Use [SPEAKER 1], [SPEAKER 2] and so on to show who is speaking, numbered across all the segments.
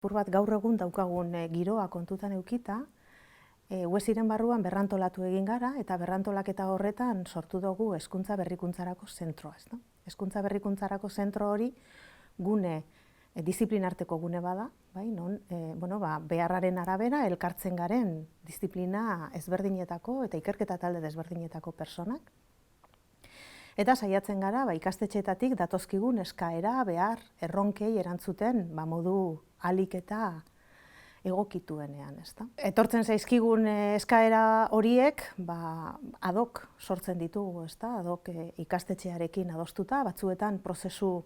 [SPEAKER 1] Apur bat gaur egun daukagun giroa kontutan edukita, UESIren barruan berrantolatu egin gara eta berrantolaketa horretan sortu dugu Hezkuntza Berrikuntzarako zentroa. Hezkuntza Berrikuntzarako zentro hori gune, disiplinarteko gune bada, non beharraren arabera elkartzen garen disiplina ezberdinetako eta ikerketa talde desberdinetako personak. Eta saiatzen gara ikastetxeetatik datozkigun eskaera, behar, erronkei erantzuten modu ahalik eta egokituenean. Etortzen zaizkigun eskaera horiek ad hoc sortzen ditugu, ad hoc ikastetxearekin adostuta, batzuetan prozesu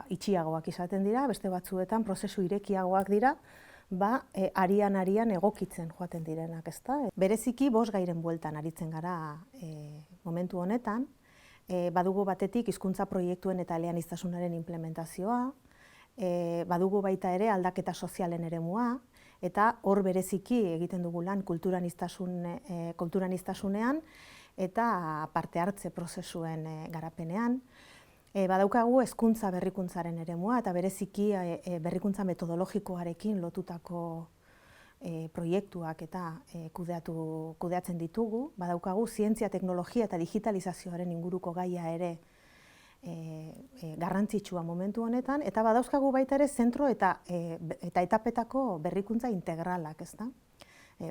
[SPEAKER 1] itxiagoak izaten dira, beste batzuetan prozesu irekiagoak dira, arian egokitzen joaten direnak. Bereziki 5 gairen bueltan aritzen gara momentu honetan, badugu batetik hizkuntza proiektuen eta eleaniztasunaren implementazioa, badugu baita ere aldaketa sozialen eremua, eta hor bereziki egiten dugu lan kulturaniztasunean eta parte hartze prozesuen garapenean. Badaukagu hezkuntza berrikuntzaren eremua eta bereziki berrikuntza metodologikoarekin lotutako proiektuak eta kudeatzen ditugu. Badaukagu zientzia, teknologia eta digitalizazioaren inguruko gaia ere garrantzitsua momentu honetan, eta badauzkagu baita ere zentro eta etapetako berrikuntza integralak.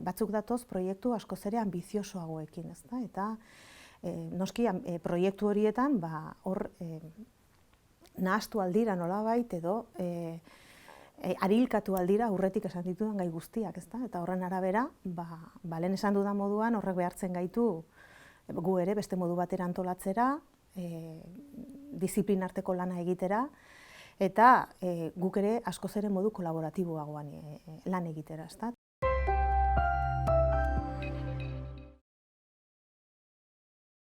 [SPEAKER 1] Batzuk datoz proiektu askoz ere ambiziosoagoekin, eta noski proiektu horietan hor nahastu aldira nolabait edo arilkatu aldira aurretik esan ditudan gai guztiak, eta horren arabera, lehen esan dudan moduan horrek behartzen gaitu gu ere beste modu batera antolatzera, disiplinarteko lana egitera, eta guk ere askoz ere modu kolaboratiboagoan lan egitera.